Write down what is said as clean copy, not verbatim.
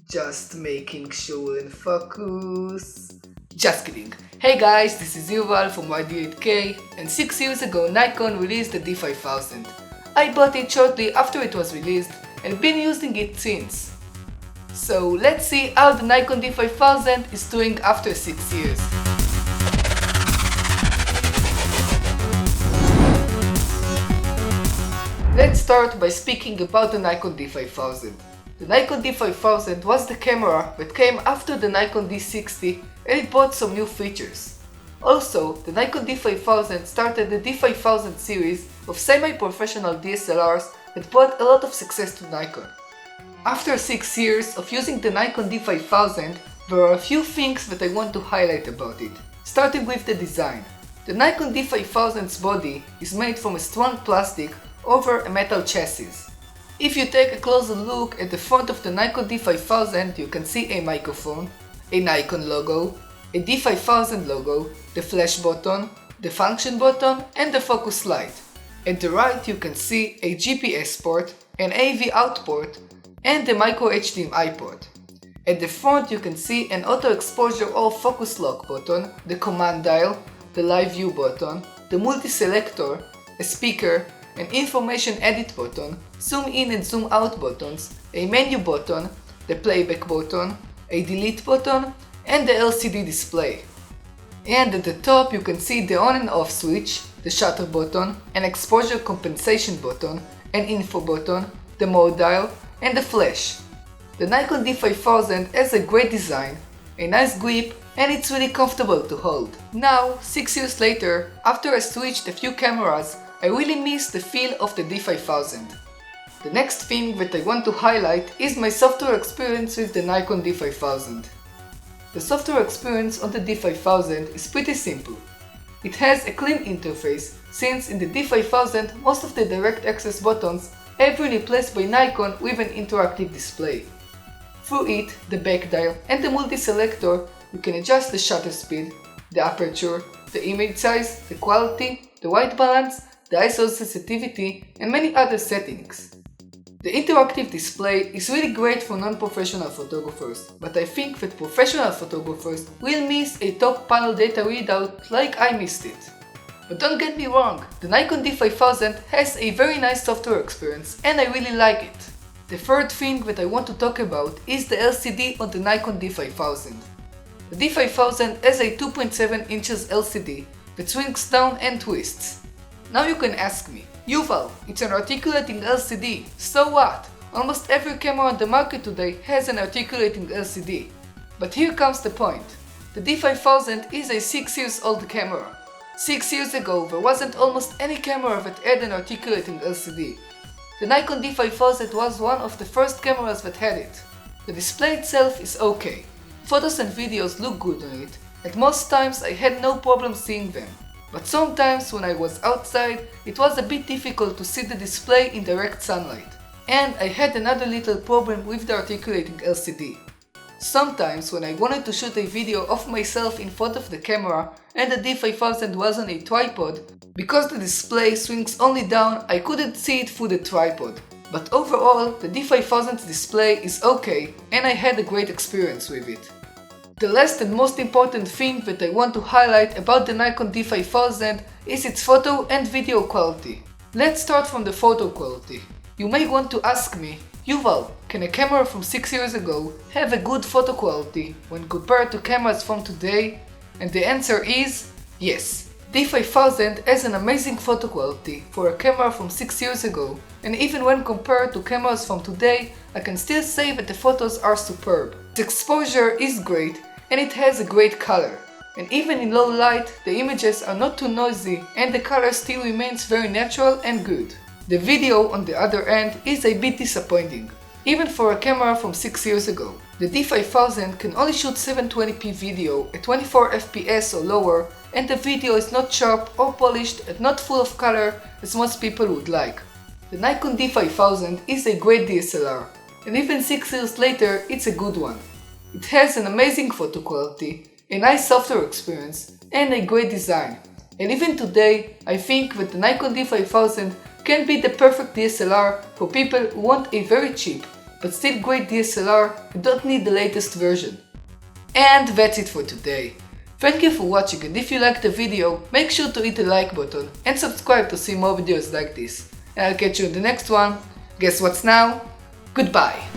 Just making sure and focus. Just kidding. Hey guys, this is Yuval from YD8K, and 6 years ago Nikon released the D5000. I bought it shortly after it was released and been using it since. So let's see how the Nikon D5000 is doing after 6 years. Let's start by speaking about the Nikon D5000. The Nikon D5000 was the camera that came after the Nikon D60 and it brought some new features. Also, the Nikon D5000 started the D5000 series of semi-professional DSLRs that brought a lot of success to Nikon. After 6 years of using the Nikon D5000, there are a few things that I want to highlight about it, starting with the design. The Nikon D5000's body is made from a strong plastic over a metal chassis. If you take a closer look at the front of the Nikon D5000, you can see a microphone, a Nikon logo, a D5000 logo, the flash button, the function button and the focus light. At the right you can see a GPS port, an AV out port and the micro HDMI port. At the front you can see an auto exposure or focus lock button, the command dial, the live view button, the multi-selector, a speaker, an information edit button, zoom in and zoom out buttons, a menu button, the playback button, a delete button, and the LCD display. And at the top you can see the on and off switch, the shutter button, an exposure compensation button, an info button, the mode dial, and the flash. The Nikon D5000 has a great design, a nice grip, and it's really comfortable to hold. Now, 6 years later, after I switched a few cameras, I really miss the feel of the D5000. The next thing that I want to highlight is my software experience with the Nikon D5000. The software experience on the D5000 is pretty simple. It has a clean interface, since in the D5000 most of the direct access buttons have been replaced by Nikon with an interactive display. Through it, the back dial and the multi-selector, you can adjust the shutter speed, the aperture, the image size, the quality, the white balance, the ISO sensitivity, and many other settings. The interactive display is really great for non-professional photographers, but I think that professional photographers will miss a top panel data readout like I missed it. But don't get me wrong, the Nikon D5000 has a very nice software experience and I really like it. The third thing that I want to talk about is the LCD on the Nikon D5000. The D5000 has a 2.7 inches LCD that swings down and twists. Now you can ask me, Yuval, it's an articulating LCD, so what? Almost every camera on the market today has an articulating LCD. But here comes the point. The D5000 is a 6 years old camera. 6 years ago there wasn't almost any camera that had an articulating LCD. The Nikon D5000 was one of the first cameras that had it. The display itself is okay. Photos and videos look good on it, and most times I had no problem seeing them. But sometimes when I was outside, it was a bit difficult to see the display in direct sunlight. And I had another little problem with the articulating LCD. Sometimes when I wanted to shoot a video of myself in front of the camera and the D5000 was on a tripod, because the display swings only down, I couldn't see it through the tripod. But overall, the D5000's display is okay and I had a great experience with it. The last and most important thing that I want to highlight about the Nikon D5000 is its photo and video quality. Let's start from the photo quality. You may want to ask me, Yuval, can a camera from 6 years ago have a good photo quality when compared to cameras from today? And the answer is yes. D5000 has an amazing photo quality for a camera from 6 years ago, and even when compared to cameras from today, I can still say that the photos are superb. Its exposure is great and it has a great color. And even in low light, the images are not too noisy and the color still remains very natural and good. The video, on the other hand, is a bit disappointing, even for a camera from 6 years ago. The D5000 can only shoot 720p video at 24 fps or lower, and the video is not sharp or polished and not full of color as most people would like. The Nikon D5000 is a great DSLR, and even 6 years later it's a good one. It has an amazing photo quality, a nice software experience, and a great design. And even today, I think that the Nikon D5000 can be the perfect DSLR for people who want a very cheap, but still great DSLR, you don't need the latest version. And that's it for today. Thank you for watching, and if you liked the video, make sure to hit the like button and subscribe to see more videos like this. And I'll catch you in the next one. Guess what's now? Goodbye!